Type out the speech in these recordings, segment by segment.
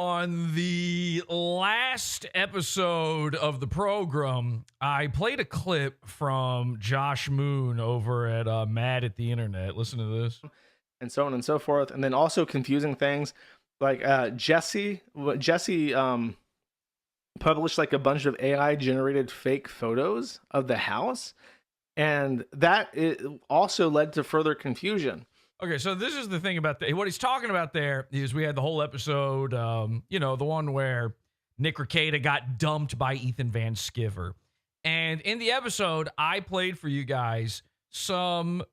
on the last episode of the program, I played a clip from Josh Moon over at Mad at the Internet. Listen to this. And so on and so forth. And then also confusing things like Jesse published like a bunch of AI generated fake photos of the house. And that also led to further confusion. Okay, so this is the thing about what he's talking about there is we had the whole episode, the one where Nick Rekieta got dumped by Ethan Van Sciver. And in the episode, I played for you guys some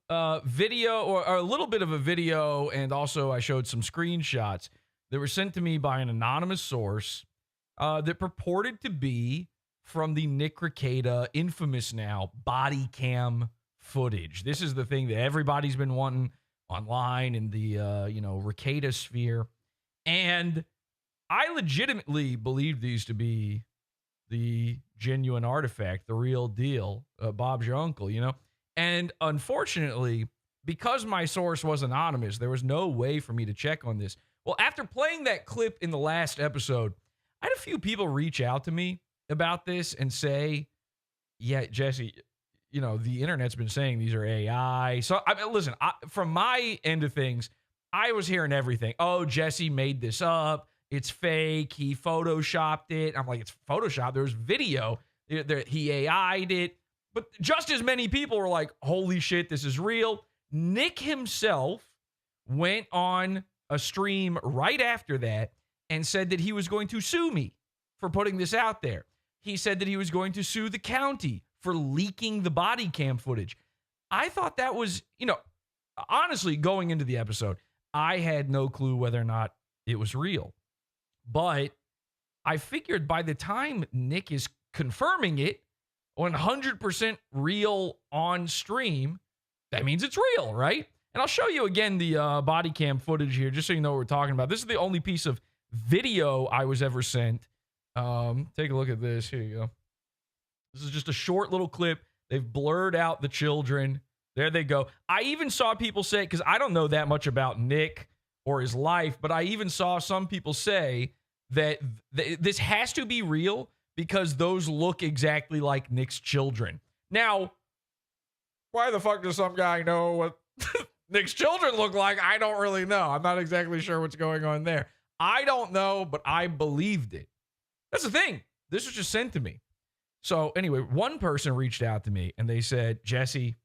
video or a little bit of a video, and also I showed some screenshots that were sent to me by an anonymous source that purported to be from the Nick Rekieta, infamous now, body cam footage. This is the thing that everybody's been wanting online in the Rekieta sphere, and I legitimately believe these to be the genuine artifact, the real deal. Bob's your uncle, and unfortunately, because my source was anonymous, there was no way for me to check on this. Well, after playing that clip in the last episode, I had a few people reach out to me about this and say, yeah, Jesse, the internet's been saying these are AI. So, listen, from my end of things, I was hearing everything. Oh, Jesse made this up. It's fake. He photoshopped it. I'm like, it's Photoshop. There's video. He AI'd it. But just as many people were like, holy shit, this is real. Nick himself went on a stream right after that and said that he was going to sue me for putting this out there. He said that he was going to sue the county for leaking the body cam footage. I thought that was, honestly, going into the episode, I had no clue whether or not it was real. But I figured by the time Nick is confirming it 100% real on stream, that means it's real, right? And I'll show you again the body cam footage here, just so you know what we're talking about. This is the only piece of video I was ever sent. Take a look at this. Here you go. This is just a short little clip. They've blurred out the children. There they go. I even saw people say, because I don't know that much about Nick or his life, but I even saw some people say that this has to be real because those look exactly like Nick's children. Now, why the fuck does some guy know what Nick's children look like? I don't really know. I'm not exactly sure what's going on there. I don't know, but I believed it. That's the thing. This was just sent to me. So anyway, one person reached out to me and they said, Jesse,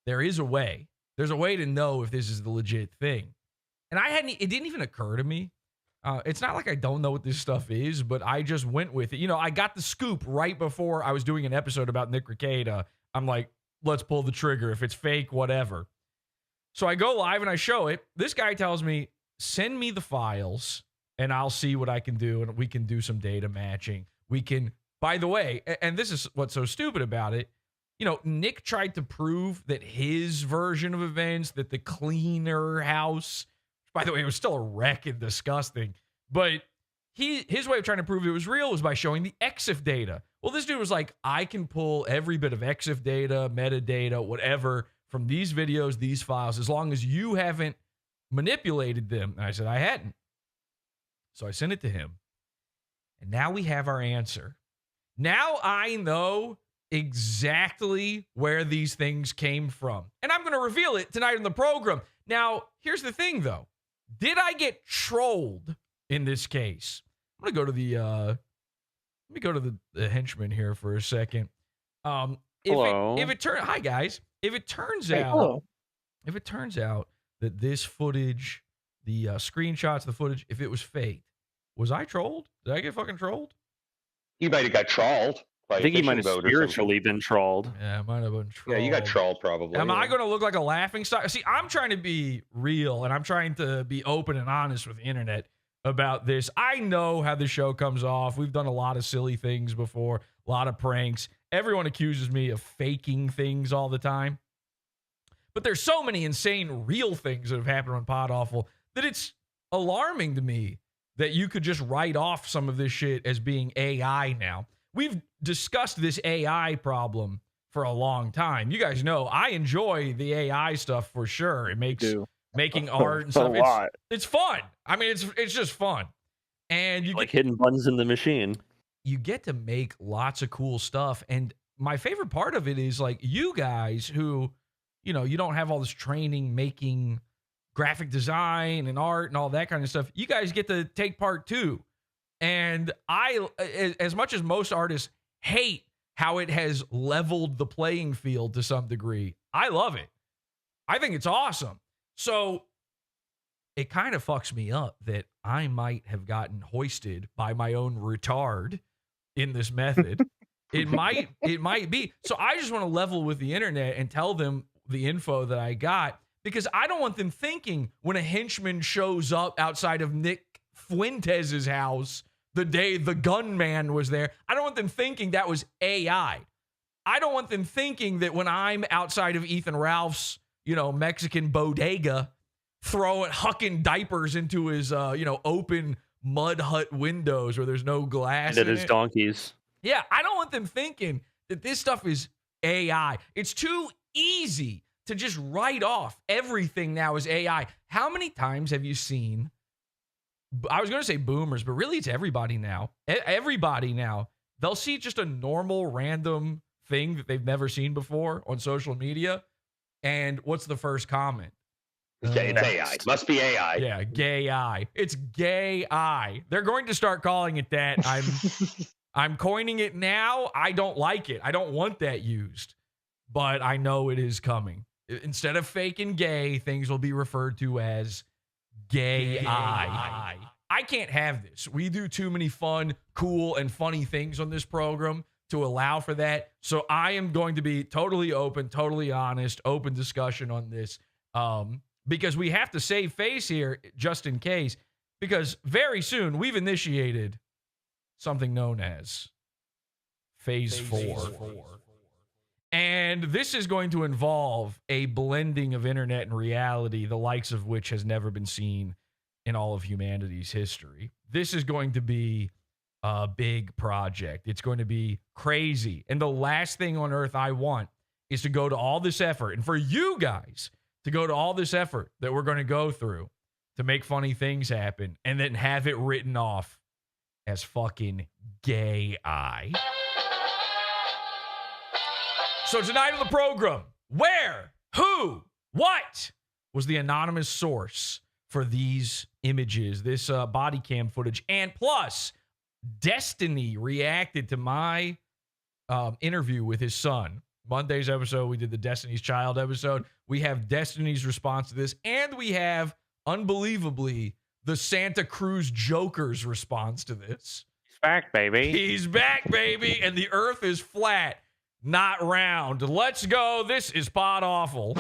there is a way. There's a way to know if this is the legit thing. And it didn't even occur to me. It's not like I don't know what this stuff is, but I just went with it. I got the scoop right before I was doing an episode about Nick Rekieta. I'm like, let's pull the trigger. If it's fake, whatever. So I go live and I show it. This guy tells me, send me the files and I'll see what I can do. And we can do some data matching. We can, by the way, and this is what's so stupid about it. Nick tried to prove that his version of events, that the cleaner house, by the way, it was still a wreck and disgusting, but his way of trying to prove it was real was by showing the EXIF data. Well, this dude was like, I can pull every bit of EXIF data, metadata, whatever, from these videos, these files, as long as you haven't manipulated them. And I said, I hadn't. So I sent it to him. And now we have our answer. Now I know exactly where these things came from. And I'm going to reveal it tonight in the program. Now, here's the thing, though. Did I get trolled in this case? I'm going to go to the henchman here for a second. Hello. Hi guys. If it turns out that this footage, the screenshots, the footage, if it was fake, was I trolled? Did I get fucking trolled? You might have got trolled. I think you might have spiritually been trolled. Yeah, I might have been trolled. Yeah, you got trolled probably. Am I going to look like a laughing stock? See, I'm trying to be real and I'm trying to be open and honest with the internet about this. I know how the show comes off. We've done a lot of silly things before, a lot of pranks. Everyone accuses me of faking things all the time. But there's so many insane real things that have happened on PodAwful that it's alarming to me that you could just write off some of this shit as being AI now. We've discussed this AI problem for a long time. You guys know I enjoy the AI stuff for sure. It makes making art and A stuff. lot. It's fun. I mean, it's just fun. And you Like hidden buttons in the machine. you get to make lots of cool stuff. And my favorite part of it is like you guys who, you know, you don't have all this training making graphic design and art and all that kind of stuff. You guys get to take part too. And as much as most artists hate how it has leveled the playing field to some degree, I love it. I think it's awesome. So it kind of fucks me up that I might have gotten hoisted by my own retard in this method. It might be. So I just want to level with the internet and tell them the info that I got, because I don't want them thinking when a henchman shows up outside of Nick Fuentes' house the day the gunman was there, I don't want them thinking that was AI. I don't want them thinking that when I'm outside of Ethan Ralph's, you know, Mexican bodega, hucking diapers into his, open mud hut windows where there's no glass And in his it. donkeys. Yeah, I don't want them thinking that this stuff is AI. It's too easy to just write off everything now as AI. How many times have you seen, I was going to say boomers, but really it's everybody now. Everybody now. They'll see just a normal random thing that they've never seen before on social media. And what's the first comment? It's AI. Must be AI. Yeah, gay eye. It's gay eye. They're going to start calling it that. I'm coining it now. I don't like it. I don't want that used, but I know it is coming. Instead of fake and gay, things will be referred to as gay eye. I can't have this. We do too many fun, cool, and funny things on this program to allow for that. So I am going to be totally open, totally honest, open discussion on this. Because we have to save face here just in case, because very soon we've initiated something known as Phase 4. And this is going to involve a blending of internet and reality, the likes of which has never been seen in all of humanity's history. This is going to be a big project. It's going to be crazy. And the last thing on earth I want is to go to all this effort, and for you guys to go to all this effort that we're going to go through to make funny things happen and then have it written off as fucking gay eye. So tonight on the program, where, who, what was the anonymous source for these images, this body cam footage? And plus, Destiny reacted to my interview with his son. Monday's episode, we did the Destiny's Child episode. We have Destiny's response to this, and we have, unbelievably, the Santa Cruz Joker's response to this. He's back, baby. He's back, baby, and the earth is flat, not round. Let's go. This is PodAwful.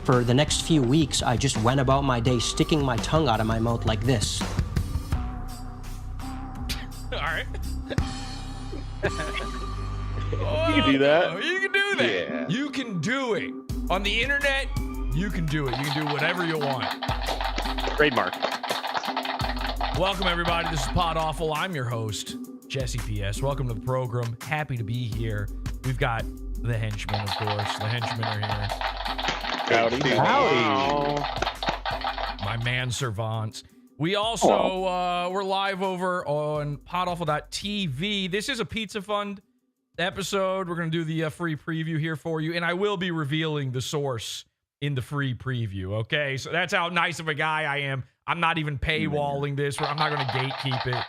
For the next few weeks, I just went about my day sticking my tongue out of my mouth like this. All right. You can do that. You can do that. Yeah. You can do it. On the internet, you can do it. You can do whatever you want. Trademark. Welcome, everybody. This is PodAwful. I'm your host, Jesse P.S. Welcome to the program. Happy to be here. We've got the henchmen, of course. The henchmen are here. Howdy. My man servants. We also, we're live over on PodAwful.tv. This is a Pizza Fund episode. We're going to do the free preview here for you, and I will be revealing the source in the free preview, okay? So that's how nice of a guy I am. I'm not even paywalling this. I'm not going to gatekeep it.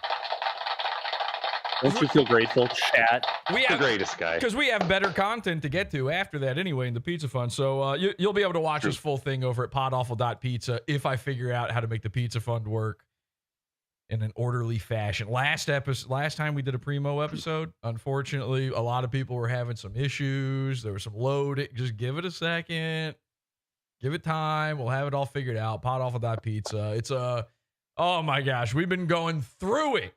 Don't you feel grateful, chat? The greatest guy. Because we have better content to get to after that anyway in the Pizza Fund. So you'll be able to watch this full thing over at podawful.pizza if I figure out how to make the Pizza Fund work in an orderly fashion. Last time we did a Primo episode, unfortunately, a lot of people were having some issues. There was some loading. Just give it a second. Give it time. We'll have it all figured out. Podawful.pizza. It's a Oh my gosh, we've been going through it.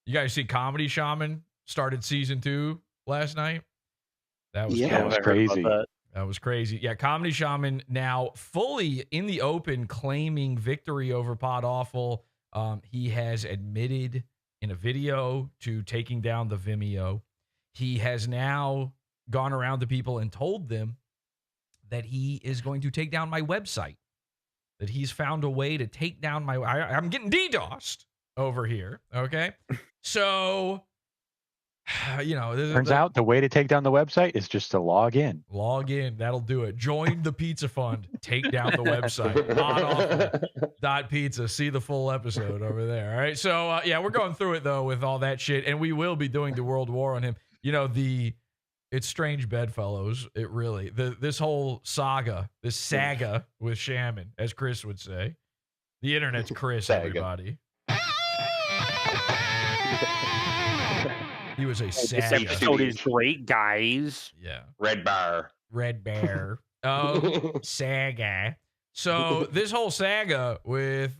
You guys see Comedy Shaman started season 2 last night? That was That was crazy. That was crazy. Yeah, Comedy Shaman now fully in the open claiming victory over PodAwful. He has admitted in a video to taking down the Vimeo. He has now gone around to people and told them that he is going to take down my website, that he's found a way to take down my... I'm getting DDoSed over here, okay? So... Turns out the way to take down the website is just to log in. Log in. That'll do it. Join the Pizza Fund. Take down the website. PodAwful.pizza. See the full episode over there. All right. So, yeah, we're going through it, though, with all that shit. And we will be doing the World War on him. It's strange bedfellows. It really. This whole saga, this saga with Shaman, as Chris would say. The internet's Chris, everybody. He was a This saga. episode is great, guys. Yeah. Red Bear. Oh, saga. So this whole saga with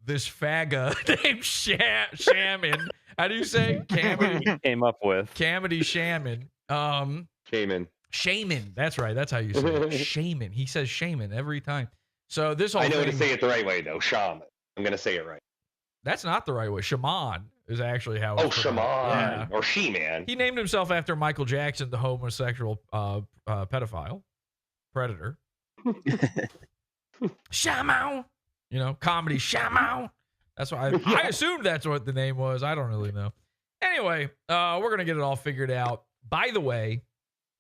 this fagga named Shaman. How do you say? Came up with Comedy Shaman. Shaman. That's right. That's how you say it. Shaman. He says Shaman every time. So this whole I know thing, to say it the right way, though. Shaman. I'm going to say it right. that's not the right way. Shaman is actually how it's Oh, Shaman. Yeah. Or She-Man. He named himself after Michael Jackson, the homosexual pedophile, predator. Shaman. Comedy Shaman. That's why I assumed that's what the name was. I don't really know. Anyway, we're going to get it all figured out. By the way,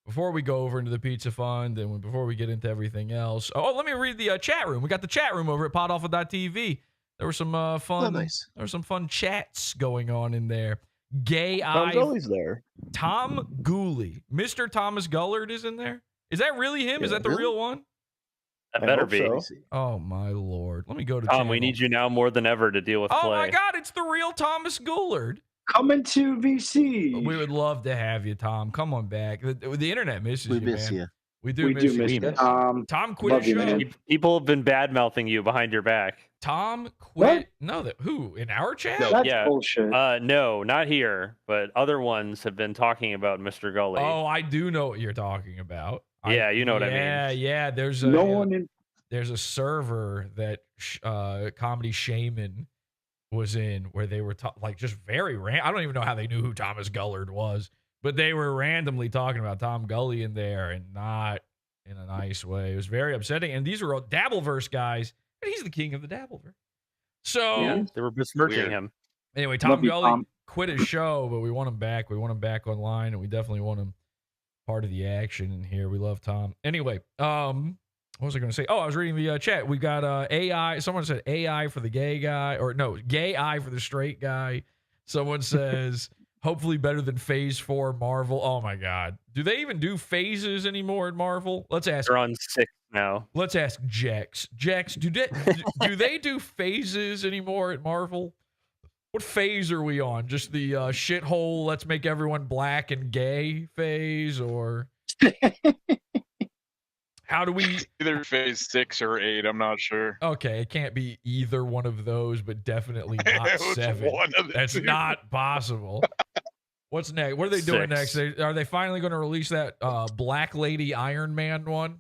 before we go over into the Pizza Fund and before we get into everything else, let me read the chat room. We got the chat room over at PodAwful.tv. There were some fun. Nice. There were some fun chats going on in there. Gay Tom's Eye. always there. Tom Gooley. Mr. Thomas Gullard is in there. Is that really him? Is Yeah, that the really? real one? That I better hope be. so. Oh my lord. Let me go to Tom, channel. we need you now more than ever to deal with Oh Clay. my god, it's the real Thomas Goulard. Coming to VC. We would love to have you, Tom. Come on back. The internet misses We you, miss man. you. We do We miss do you. miss you. Tom quit love his you, show. man. People have been bad mouthing you behind your back. Tom quit. No, who? In our chat? No. That's Yeah. bullshit. No, not here, but other ones have been talking about Mr. Gully. Oh, I do know what you're talking about. Yeah, you know what I mean. Yeah. There's a no one in. there's a server that Comedy Shaman was in where they were just very I don't even know how they knew who Thomas Gullard was, but they were randomly talking about Tom Gully in there and not in a nice way. It was very upsetting. And these were all Dabbleverse guys, and he's the king of the Dabbleverse. So Yeah, they were besmirching Weird. him. anyway, Tom Love you, Gully Tom. quit his show, but we want him back. We want him back online, and we definitely want him part of the action in here. We love Tom. Anyway, what was I going to say? Oh, I was reading the chat. We got AI. Someone said AI for the gay guy, or no, gay eye for the straight guy. Someone says hopefully better than Phase 4 Marvel. Oh my God, do they even do phases anymore at Marvel? Let's ask. They're on 6 now. Let's ask Jex. Jex, do they do phases anymore at Marvel? What phase are we on? Just the shithole, let's make everyone black and gay phase, or how do we? Either phase 6 or 8. I'm not sure. Okay, it can't be either one of those, but definitely not It was 7. one of the That's two. not possible. What's next? What are they doing 6. next? Are they finally going to release that Black Lady Iron Man one?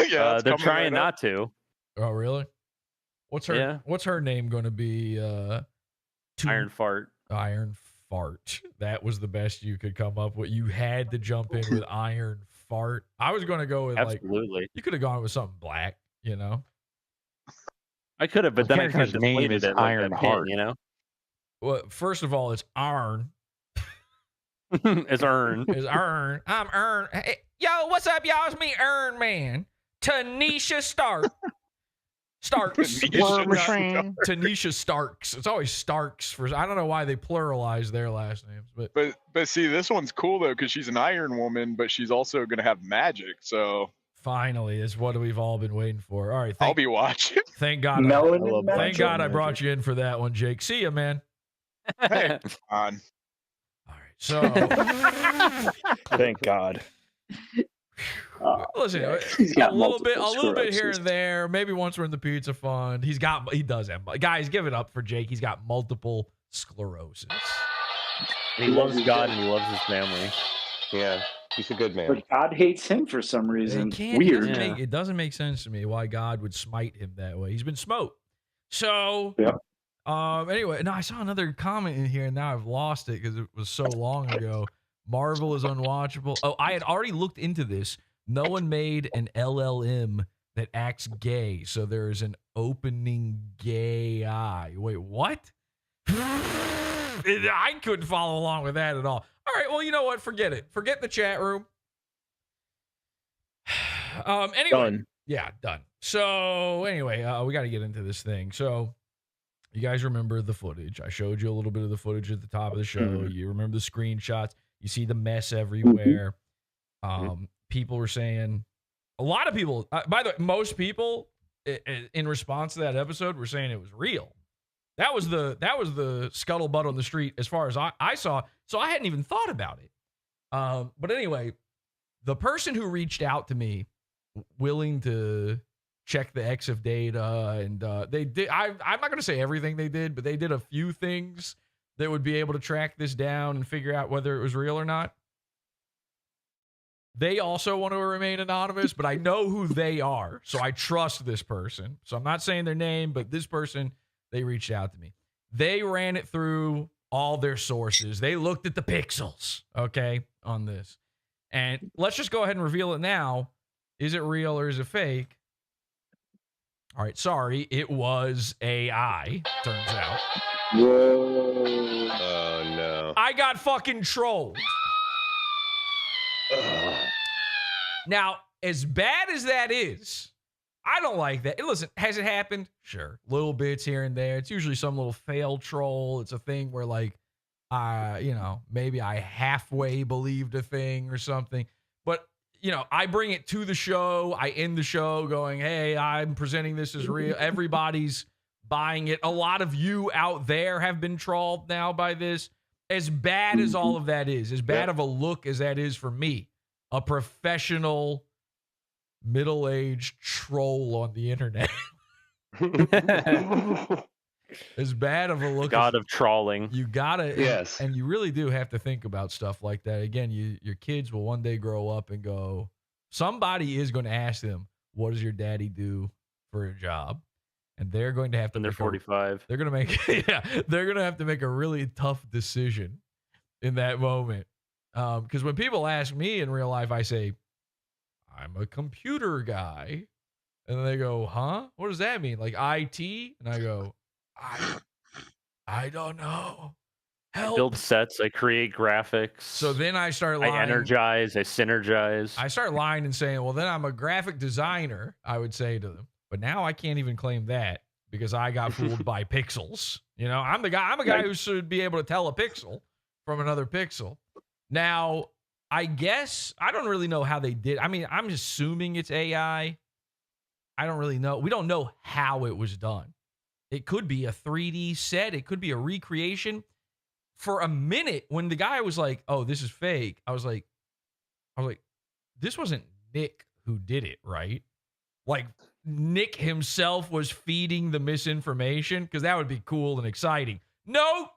Yeah, it's They're coming trying right up. not to. Oh, really? What's her? Yeah. What's her name going to be? Iron Fart. Iron Fart. That was the best you could come up with. You had to jump in with Iron Fart. I was going to go with Absolutely. you could have gone with something black, you know. I could have, but The then I kind of character's name deflated is it like Iron that pin, Heart. you know? Well, first of all, it's Iron. It's Earn. It's Earn. I'm Earn. Hey, yo, what's up, y'all? It's me, Earn Man. Tanisha Stark. Starks. Tanisha Starks. It's always Starks. I don't know why they pluralize their last names, but But see, this one's cool though because she's an Iron Woman, but she's also gonna have magic. So finally, it's what we've all been waiting for. All right, I'll be watching. thank God. Melanin Thank magic. God I brought you in for that one, Jake. See ya, man. Hey, on. All right, so Thank God. Listen, yeah. He's got a little bit multiple here sclerosis. and there. Maybe once we're in the pizza fund, he does have. Guys, give it up for Jake. He's got multiple sclerosis. He loves God and he loves his family. Yeah, he's a good man. But God hates him for some reason. It Weird. doesn't make sense to me why God would smite him that way. He's been smote. So, Yep. Anyway, no, I saw another comment in here, and now I've lost it because it was so long ago. Marvel is unwatchable. Oh, I had already looked into this. No one made an LLM that acts gay, so there's an opening gay eye. Wait, what? I couldn't follow along with that at all. All right, well, you know what? Forget it. Forget the chat room. Anyway, Done. yeah, done. So anyway, we got to get into this thing. So you guys remember the footage? I showed you a little bit of the footage at the top of the show. You remember the screenshots. You see the mess everywhere. People were saying, a lot of people. By the way, most people in response to that episode were saying it was real. That was the scuttlebutt on the street as far as I saw. So I hadn't even thought about it. But anyway, the person who reached out to me, willing to check the EXIF data, and they did. I'm not going to say everything they did, but they did a few things that would be able to track this down and figure out whether it was real or not. They also want to remain anonymous, but I know who they are, so I trust this person. So I'm not saying their name, but this person, they reached out to me. They ran it through all their sources. They looked at the pixels, okay, on this. And let's just go ahead and reveal it now. Is it real or is it fake? All right, sorry, it was AI, turns out. Whoa. Oh no. I got fucking trolled. Now, as bad as that is, I don't like that. Listen, has it happened? Sure. Little bits here and there. It's usually some little fail troll. It's a thing where, like, maybe I halfway believed a thing or something. But, I bring it to the show. I end the show going, hey, I'm presenting this as real. Everybody's buying it. A lot of you out there have been trolled now by this. As bad as all of that is, as bad of a look as that is for me, a professional middle-aged troll on the internet. As bad of a look. God of trolling. You gotta, Yes. and you really do have to think about stuff like that. Again, your kids will one day grow up and go, somebody is going to ask them, what does your daddy do for a job? And they're going to have to When they're 45. They're going to make, they're going to have to make a really tough decision in that moment. Because when people ask me in real life, I say, I'm a computer guy. And then they go, huh? What does that mean? Like IT? And I go, I don't know. Help. I build sets. I create graphics. So then I start lying. I energize. I synergize. I start lying and saying, well, then I'm a graphic designer, I would say to them. But now I can't even claim that because I got fooled by pixels. I'm a guy who should be able to tell a pixel from another pixel. Now, I guess I don't really know how they did. I mean, I'm assuming it's AI. I don't really know. We don't know how it was done. It could be a 3D set. It could be a recreation. For a minute, when the guy was like, oh, this is fake, I was like, this wasn't Nick who did it, right? Like, Nick himself was feeding the misinformation, because that would be cool and exciting. No,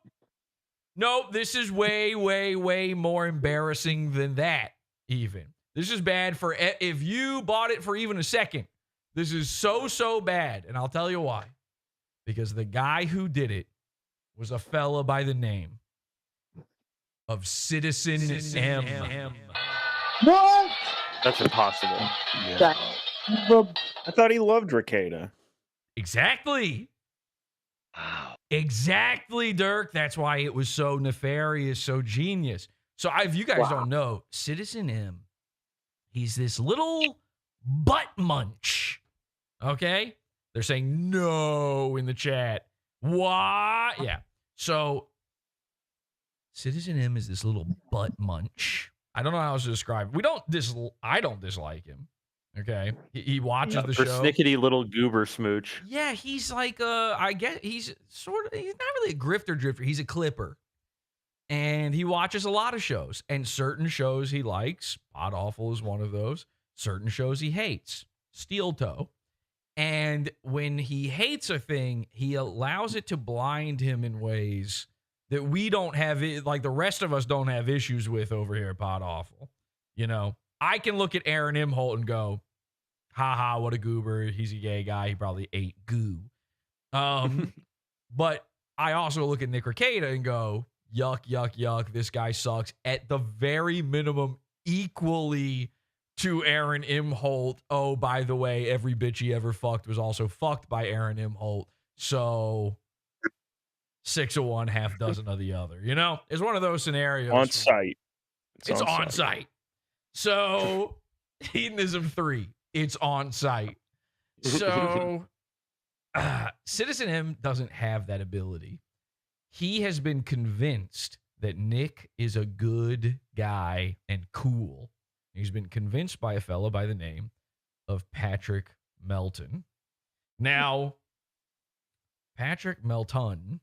this is way, way, way more embarrassing than that, even. This is bad for, if you bought it for even a second, this is so bad, and I'll tell you why. Because the guy who did it was a fella by the name of Citizen M. What? That's impossible. I thought he loved Rekieta. Exactly. Wow. Exactly, Dirk. That's why it was so nefarious, so genius. So if you guys don't know, Citizen M, he's this little butt munch. Okay? They're saying no in the chat. Why? Yeah. So Citizen M is this little butt munch. I don't know how else to describe it. I don't dislike him. Okay? He watches the show. Persnickety little goober smooch. Yeah, he's like I guess he's not really a drifter. He's a clipper. And he watches a lot of shows. And certain shows he likes. PodAwful is one of those. certain shows he hates, Steel Toe. And when he hates a thing, he allows it to blind him in ways that we don't have, like the rest of us don't have issues with over here at PodAwful. You know, I can look at Aaron Imholte and go, haha, what a goober. He's a gay guy. He probably ate goo. But I also look at Nick Rekieta and go, yuck, yuck, yuck. This guy sucks. At the very minimum, equally to Aaron Imholte. Oh, by the way, every bitch he ever fucked was also fucked by Aaron Imholte. So 6 of one, half dozen of the other. You know, it's one of those scenarios. On site. It's on site. So Hedonism 3, it's on site. So Citizen M doesn't have that ability. He has been convinced that Nick is a good guy and cool. He's been convinced by a fellow by the name of Patrick Melton. Now, Patrick Melton,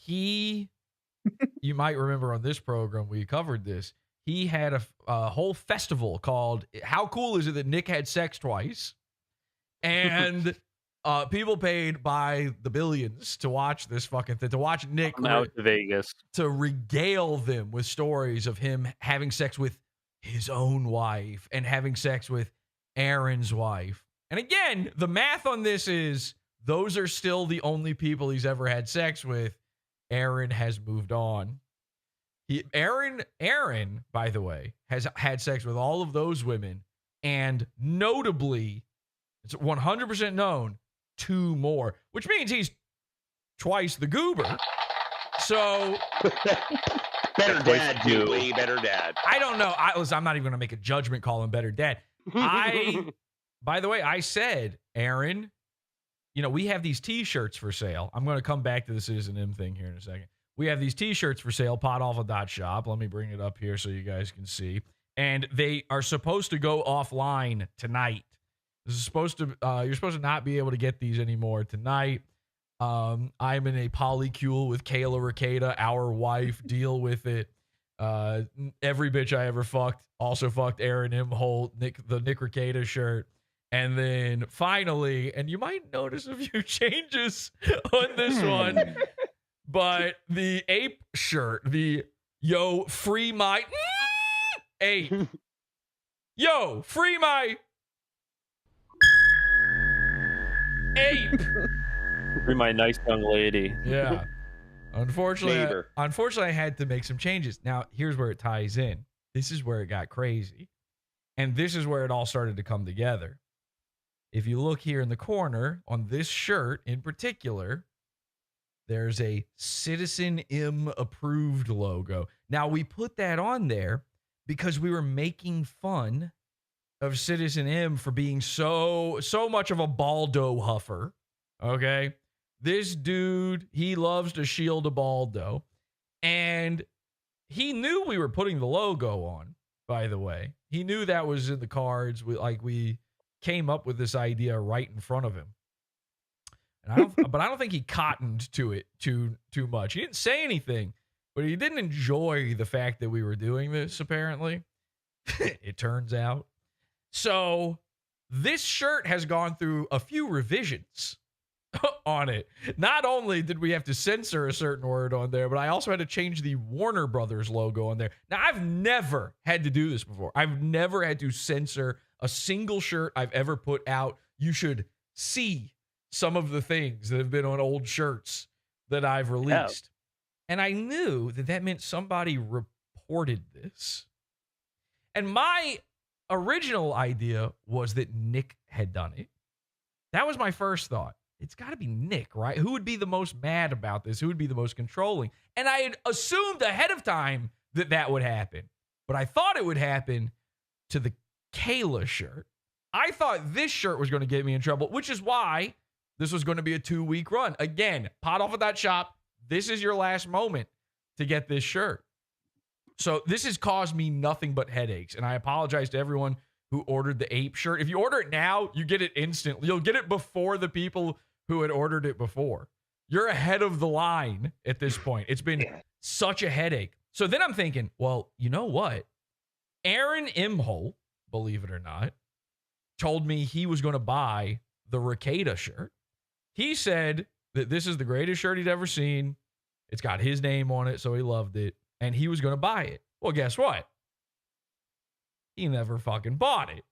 you might remember on this program, we covered this. He had a whole festival called How Cool Is It That Nick Had Sex Twice? And people paid by the billions to watch this fucking thing, to watch Nick out to Vegas, to regale them with stories of him having sex with his own wife and having sex with Aaron's wife. And again, the math on this is those are still the only people he's ever had sex with. Aaron has moved on. Aaron, by the way, has had sex with all of those women, and notably, it's 100% known, 2 more, which means he's twice the goober. So Better dad, dude. Way better dad. I don't know. I'm not even going to make a judgment call him better dad. By the way, I said, Aaron, you know, we have these T-shirts for sale. I'm going to come back to the Citizen M thing here in a second. We have these T-shirts for sale, PodAwful.shop. Let me bring it up here so you guys can see. And they are supposed to go offline tonight. This is supposed to, you're supposed to not be able to get these anymore tonight. I'm in a polycule with Kayla Rekieta, our wife. Deal with it. Every bitch I ever fucked also fucked Aaron Imholte, the Nick Rekieta shirt. And then finally, and you might notice a few changes on this one, but the ape shirt, the yo, free my ape. Yo, free my ape. Free my nice young lady. Yeah. Unfortunately, I had to make some changes. Now, here's where it ties in. This is where it got crazy. And this is where it all started to come together. If you look here in the corner on this shirt in particular, there's a Citizen M approved logo. Now, we put that on there because we were making fun of Citizen M for being so much of a baldo huffer. Okay? This dude, he loves to shield a baldo. And he knew we were putting the logo on, by the way. He knew that was in the cards. We came up with this idea right in front of him. And I don't think he cottoned to it too much. He didn't say anything, but he didn't enjoy the fact that we were doing this, apparently. It turns out. So this shirt has gone through a few revisions on it. Not only did we have to censor a certain word on there, but I also had to change the Warner Brothers logo on there. Now, I've never had to do this before. I've never had to censor a single shirt I've ever put out. You should see some of the things that have been on old shirts that I've released. Yeah. And I knew that meant somebody reported this. And my original idea was that Nick had done it. That was my first thought. It's got to be Nick, right? Who would be the most mad about this? Who would be the most controlling? And I had assumed ahead of time that would happen. But I thought it would happen to the Kayla shirt. I thought this shirt was going to get me in trouble, which is why this was going to be a 2-week run. Again, PodAwful.shop, this is your last moment to get this shirt. So this has caused me nothing but headaches. And I apologize to everyone who ordered the ape shirt. If you order it now, you get it instantly. You'll get it before the people who had ordered it before. You're ahead of the line at this point. It's been such a headache. So then I'm thinking, well, you know what? Aaron Imholte, believe it or not, told me he was going to buy the Rekieta shirt. He said that this is the greatest shirt he'd ever seen. It's got his name on it, so he loved it, and he was going to buy it. Well, guess what? He never fucking bought it.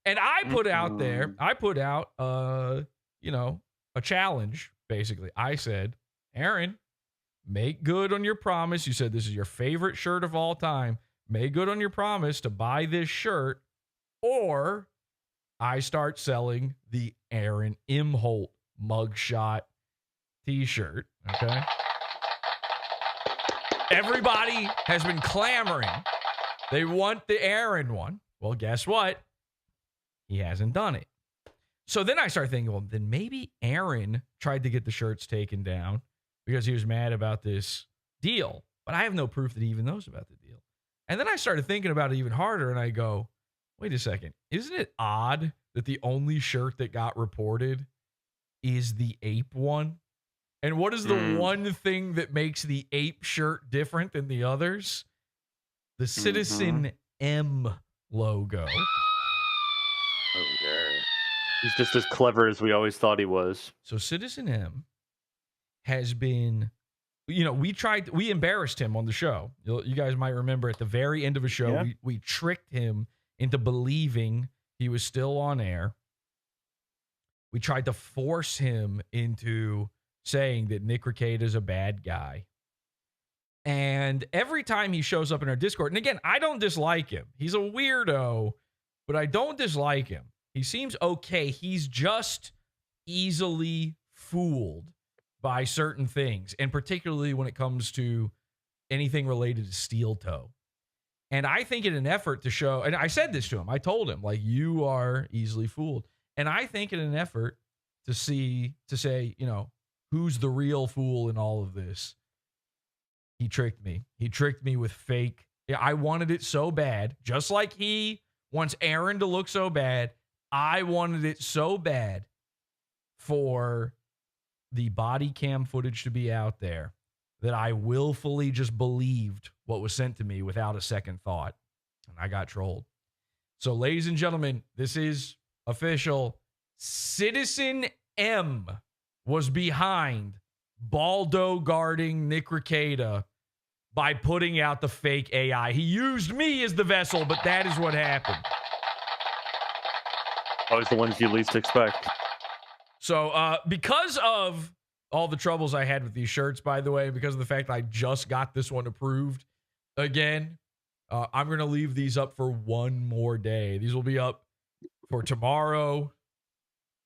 And I put out there, you know, a challenge, basically. I said, Aaron, make good on your promise. You said this is your favorite shirt of all time. Make good on your promise to buy this shirt, or I start selling the April Imholte mugshot t-shirt. Okay. Everybody has been clamoring. They want the Aaron one. Well, guess what? He hasn't done it. So then I start thinking, well, then maybe Aaron tried to get the shirts taken down because he was mad about this deal. But I have no proof that he even knows about the deal. And then I started thinking about it even harder, and I go, wait a second. Isn't it odd that the only shirt that got reported is the ape one? And what is the one thing that makes the ape shirt different than the others? The Citizen M logo. Oh, yeah. He's just as clever as we always thought he was. So Citizen M has been, you know, we embarrassed him on the show. You guys might remember at the very end of a show, we tricked him into believing he was still on air. We tried to force him into saying that Nick Rekieta is a bad guy. And every time he shows up in our Discord, and again, I don't dislike him. He's a weirdo, but I don't dislike him. He seems okay. He's just easily fooled by certain things, and particularly when it comes to anything related to steel toe. And I think in an effort to show, and I said this to him, I told him, like, you are easily fooled. And I think in an effort to say, you know, who's the real fool in all of this, he tricked me. He tricked me with fake. I wanted it so bad, just like he wants Aaron to look so bad. I wanted it so bad for the body cam footage to be out there that I willfully just believed what was sent to me without a second thought. And I got trolled. So, ladies and gentlemen, this is official. Citizen M was behind Baldo guarding Nick Rekieta by putting out the fake AI. He used me as the vessel, but that is what happened. Always the ones you least expect. So because of all the troubles I had with these shirts, by the way, because of the fact I just got this one approved again, I'm going to leave these up for one more day. These will be up for tomorrow,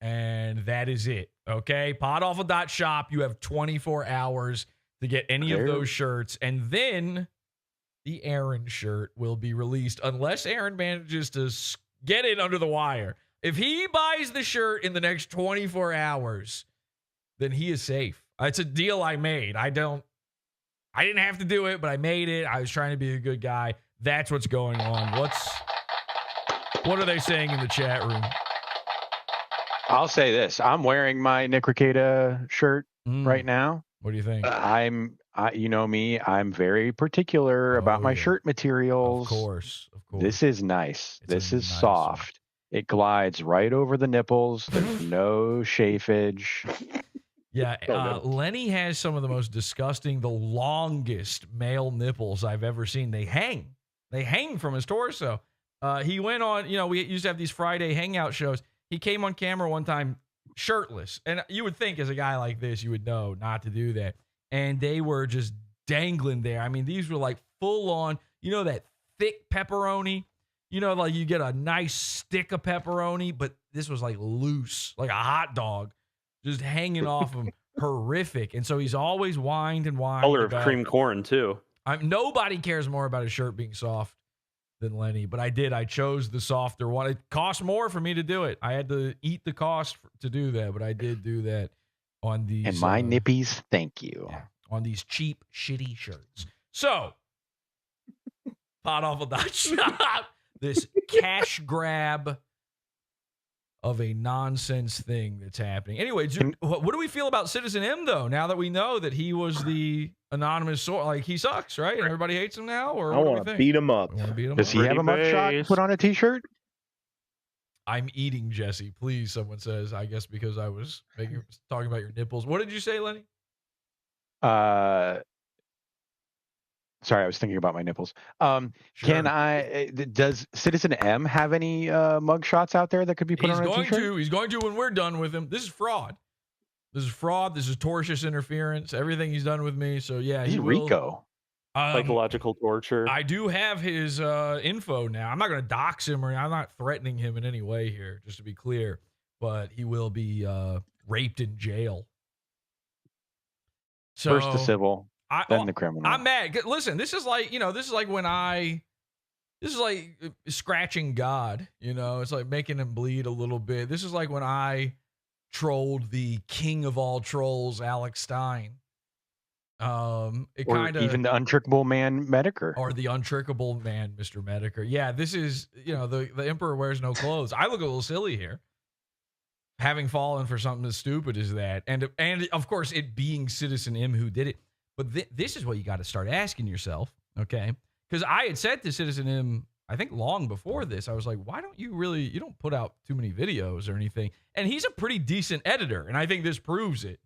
and that is it. Okay? PodAwful.shop. You have 24 hours to get any of those shirts, and then the Aaron shirt will be released unless Aaron manages to get it under the wire. If he buys the shirt in the next 24 hours, then he is safe. It's a deal I made. I didn't have to do it, but I made it. I was trying to be a good guy. That's what's going on. What are they saying in the chat room? I'll say this. I'm wearing my Nick Rekieta shirt right now. What do you think? You know me, I'm very particular about my shirt materials. Of course. This is nice. This is soft. It glides right over the nipples. There's no chafage. Yeah, Lenny has some of the most disgusting, the longest male nipples I've ever seen. They hang from his torso. He went on, you know, we used to have these Friday hangout shows. He came on camera one time shirtless. And you would think as a guy like this, you would know not to do that. And they were just dangling there. I mean, these were like full on, you know, that thick pepperoni. You know, like you get a nice stick of pepperoni, but this was like loose, like a hot dog, just hanging off him. Horrific. And so he's always whined and whined. Color of cream corn, too. Nobody cares more about a shirt being soft than Lenny, but I did. I chose the softer one. It cost more for me to do it. I had to eat the cost to do that, but I did do that on these. And my nippies, thank you. Yeah, on these cheap, shitty shirts. So, PodAwful.shop. This cash grab of a nonsense thing that's happening. Anyway, what do we feel about Citizen M, though, now that we know that he was the anonymous source? Like, he sucks, right? And everybody hates him now? Or I want to beat him up. Does he have a mugshot put on a t-shirt? I'm eating Jesse. Please, someone says. I guess because I was talking about your nipples. What did you say, Lenny? Sorry, I was thinking about my nipples. Sure. Does Citizen M have any mugshots out there that could be put on a t-shirt? He's going to when we're done with him. This is fraud. This is tortious interference. Everything he's done with me. So yeah, He's he will. Rico. Psychological torture. I do have his info now. I'm not going to dox him, or I'm not threatening him in any way here, just to be clear. But he will be raped in jail. So, First the civil, then the criminal. I'm mad. Listen, this is like scratching God. It's like making him bleed a little bit. This is like when I trolled the king of all trolls, Alex Stein. Even the untrickable man Medicare, or the untrickable man, Mr. Medicare. Yeah, this is the emperor wears no clothes. I look a little silly here, having fallen for something as stupid as that, and of course it being Citizen M who did it. But this is what you got to start asking yourself, okay? Because I had said to Citizen M, I think long before this, I was like, why don't you don't put out too many videos or anything? And he's a pretty decent editor, and I think this proves it.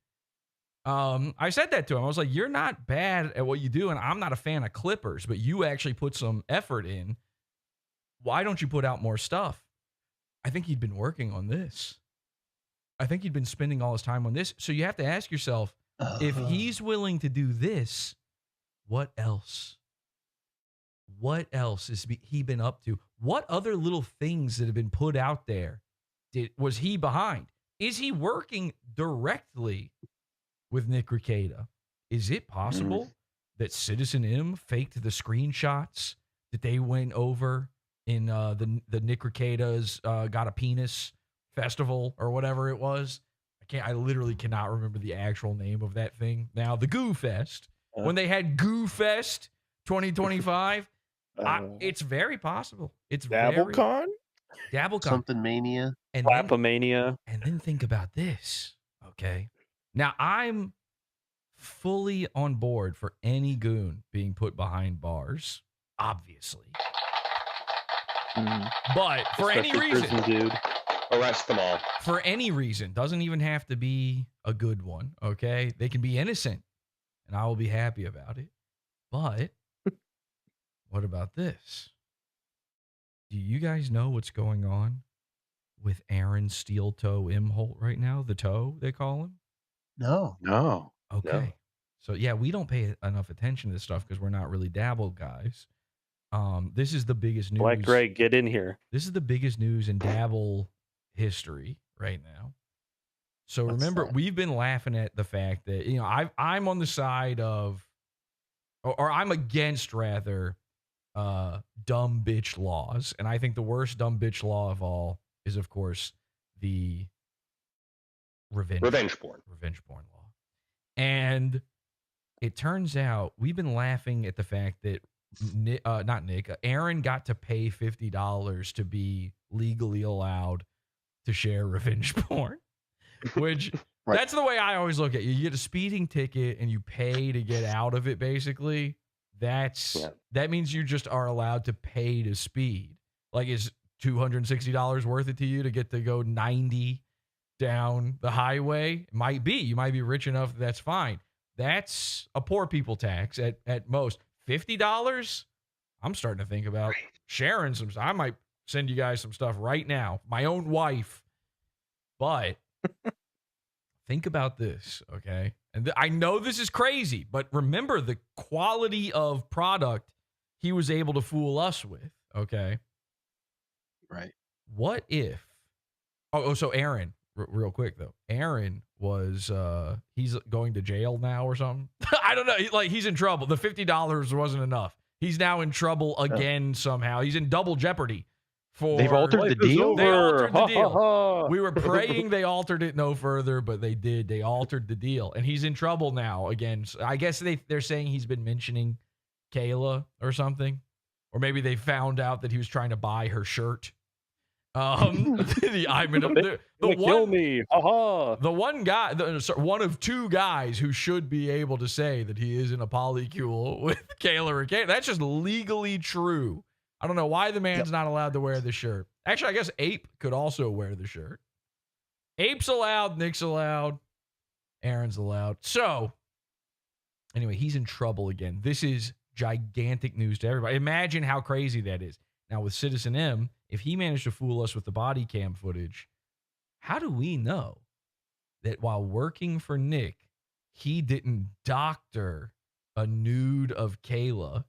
I said that to him. I was like, you're not bad at what you do, and I'm not a fan of clippers, but you actually put some effort in. Why don't you put out more stuff? I think he'd been working on this. I think he'd been spending all his time on this. So you have to ask yourself, if he's willing to do this, what else? What else has he been up to? What other little things that have been put out there was he behind? Is he working directly with Nick Rekieta? Is it possible that Citizen M faked the screenshots that they went over in the Nick Rekieta's Got a Penis festival or whatever it was? I literally cannot remember the actual name of that thing now. The Goo Fest. When they had Goo Fest 2025, it's very possible. It's DabbleCon? DabbleCon. Something Mania. And Rapamania. And then think about this, okay? Now, I'm fully on board for any goon being put behind bars, obviously. But for any reason, prison, dude. Arrest them all. For any reason, doesn't even have to be a good one, okay? They can be innocent, and I will be happy about it. But what about this? Do you guys know what's going on with Aaron Steel Toe Imholte right now? The toe, they call him? No. Okay. No. So, yeah, we don't pay enough attention to this stuff because we're not really dabble guys. This is the biggest news. Black Greg, get in here. This is the biggest news in dabble history right now. So remember, we've been laughing at the fact that, I'm on the side of, or I'm against rather, dumb bitch laws. And I think the worst dumb bitch law of all is, of course, the revenge porn law. And it turns out we've been laughing at the fact that Aaron got to pay $50 to be legally allowed to share revenge porn, which that's the way I always look at it. You get a speeding ticket and you pay to get out of it. Basically, that means you just are allowed to pay to speed. Like, is $260 worth it to you to get to go 90 down the highway? It might be. You might be rich enough. That's fine. That's a poor people tax at most. $50? I'm starting to think about sharing some stuff. I might send you guys some stuff right now. My own wife. But think about this, okay? And I know this is crazy, but remember the quality of product he was able to fool us with, okay? Right. What if... so Aaron, real quick, though. Aaron was... he's going to jail now or something? I don't know. He's in trouble. The $50 wasn't enough. He's now in trouble again somehow. He's in double jeopardy. They've altered the deal? They altered the deal. We were praying they altered it no further, but they did. They altered the deal. And he's in trouble now again. So I guess they're saying he's been mentioning Kayla or something. Or maybe they found out that he was trying to buy her shirt. The one guy, one of two guys who should be able to say that he is in a polycule with Kayla Rekieta. That's just legally true. I don't know why the man's not allowed to wear the shirt. Actually, I guess Ape could also wear the shirt. Ape's allowed, Nick's allowed, Aaron's allowed. So, anyway, he's in trouble again. This is gigantic news to everybody. Imagine how crazy that is. Now, with Citizen M, if he managed to fool us with the body cam footage, how do we know that while working for Nick, he didn't doctor a nude of Kayla?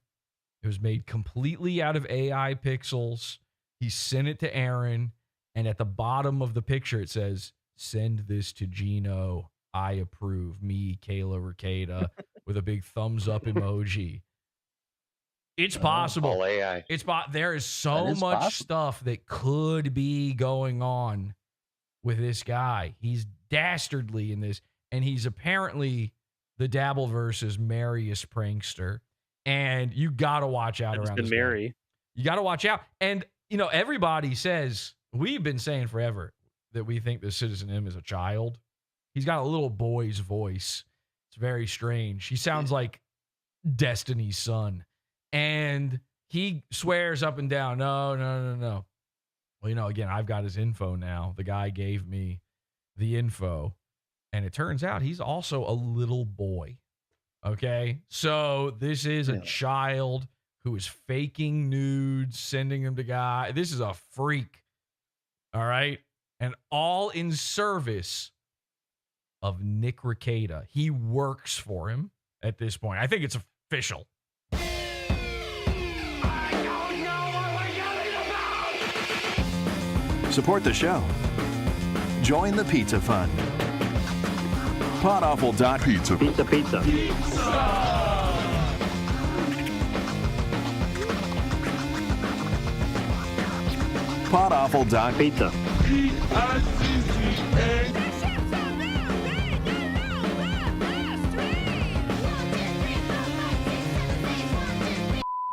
It was made completely out of AI pixels. He sent it to Aaron, and at the bottom of the picture, it says, "Send this to Gino. I approve. Me, Kayla Rekieta," with a big thumbs up emoji. It's possible. All AI. There is so much stuff that could be going on with this guy. He's dastardly in this, and he's apparently the Dabbleverse's merriest prankster. And you got to watch out around this guy. You got to watch out. And, you know, everybody says, we've been saying forever that we think this Citizen M is a child. He's got a little boy's voice. It's very strange. He sounds like Destiny's son. And he swears up and down, no. Well, you know, again, I've got his info now. The guy gave me the info. And it turns out he's also a little boy. Okay? So this is a child who is faking nudes, sending them to guys. This is a freak. All right? And all in service of Nick Rekieta. He works for him at this point. I think it's official. Support the show. Join the Pizza Fund. PodAwful.pizza. Pizza. PodAwful.pizza.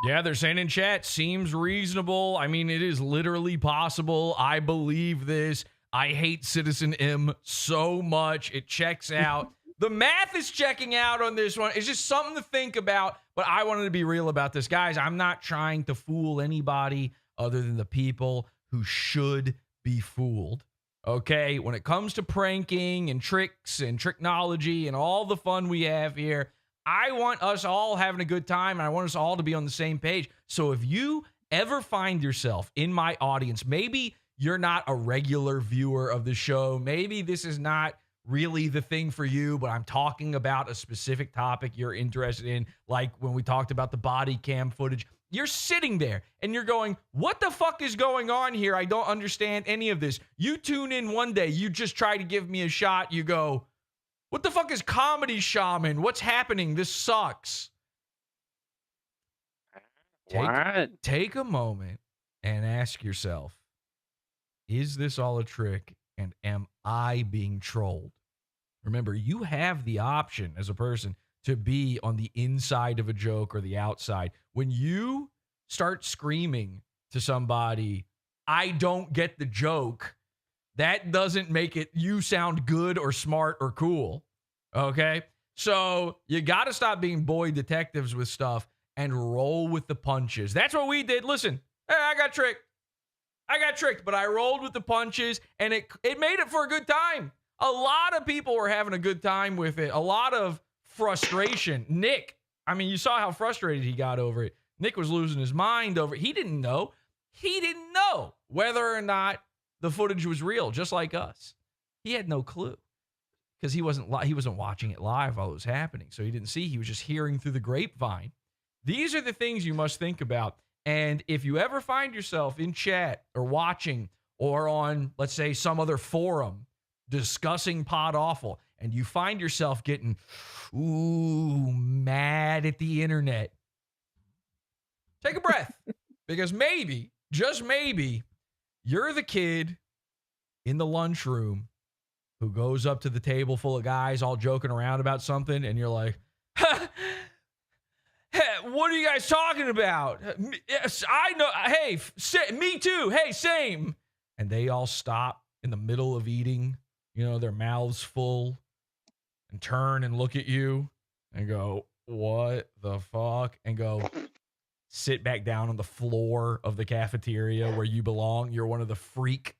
Yeah, they're saying in chat, seems reasonable. I mean, it is literally possible. I believe this. I hate Citizen M so much. It checks out. The math is checking out on this one. It's just something to think about, but I wanted to be real about this. Guys, I'm not trying to fool anybody other than the people who should be fooled. Okay? When it comes to pranking and tricks and tricknology and all the fun we have here, I want us all having a good time, and I want us all to be on the same page. So if you ever find yourself in my audience, maybe you're not a regular viewer of the show, maybe this is not really the thing for you, but I'm talking about a specific topic you're interested in, like when we talked about the body cam footage. You're sitting there and you're going, what the fuck is going on here? I don't understand any of this. You tune in one day, you just try to give me a shot, you go, what the fuck is Comedy Shaman? What's happening? This sucks. Take a moment and ask yourself, is this all a trick, and am I being trolled? Remember, you have the option as a person to be on the inside of a joke or the outside. When you start screaming to somebody, I don't get the joke, that doesn't make it you sound good or smart or cool. Okay? So you got to stop being boy detectives with stuff and roll with the punches. That's what we did. Listen, I got tricked, but I rolled with the punches, and it made it for a good time. A lot of people were having a good time with it. A lot of frustration. Nick, I mean, you saw how frustrated he got over it. Nick was losing his mind over it. He didn't know whether or not the footage was real, just like us. He had no clue because he wasn't watching it live while it was happening, so he didn't see. He was just hearing through the grapevine. These are the things you must think about. And if you ever find yourself in chat or watching or on, let's say, some other forum discussing PodAwful, and you find yourself getting mad at the internet, take a breath, because maybe, just maybe, you're the kid in the lunchroom who goes up to the table full of guys all joking around about something, and you're like, what are you guys talking about? Yes, I know. Hey, me too. Hey, same. And they all stop in the middle of eating, their mouths full, and turn and look at you and go, what the fuck? And go, sit back down on the floor of the cafeteria where you belong. You're one of the freak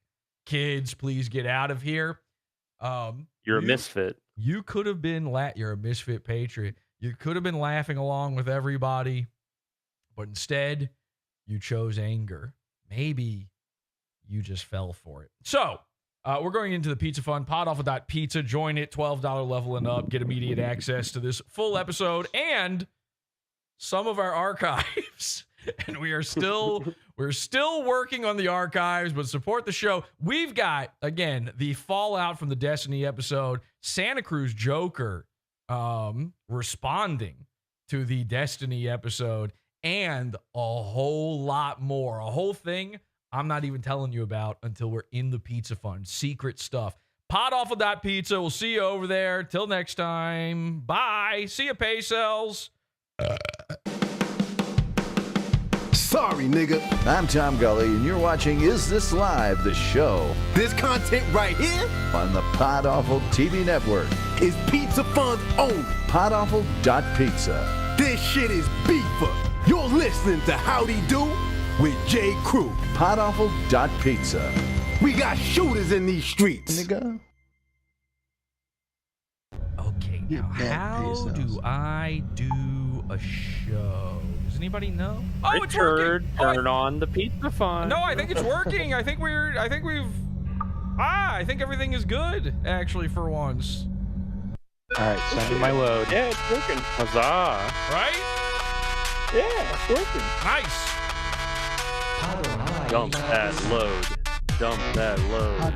kids. Please get out of here. You're a misfit. You could have been you're a misfit patriot. You could have been laughing along with everybody, but instead you chose anger. Maybe you just fell for it. So we're going into the Pizza Fund, PodAwful.pizza. Join it, $12 level and up. Get immediate access to this full episode and some of our archives. And we're still working on the archives, but support the show. We've got, again, the fallout from the Destiny episode, Santa Cruz Joker responding to the Destiny episode, and a whole lot more. A whole thing I'm not even telling you about until we're in the Pizza Fund. Secret stuff. PodAwful.pizza. We'll see you over there. Till next time. Bye. See you, Paycells. Sorry, nigga. I'm Tom Gully, and you're watching Is This Live, the show This content right here on the PodAwful TV network. is Pizza Fun's own. PodAwful.pizza. This shit is beefer. You're listening to Howdy Do with J. Crew. PodAwful.pizza. We got shooters in these streets. Nigga. Okay, now how do I do a show? Does anybody know? Oh, it's Richard, working. turn on the Pizza Fund. No, I think it's working. I think everything is good, actually, for once. All right, send me my load. Yeah, it's working. Huzzah. Right? Yeah, it's working. Nice. Dump that load. Dump that load.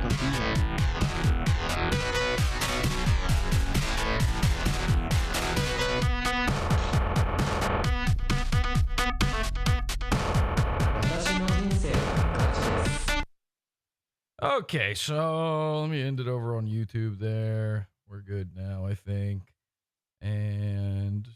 Okay, so let me end it over on YouTube there. We're good now, I think. And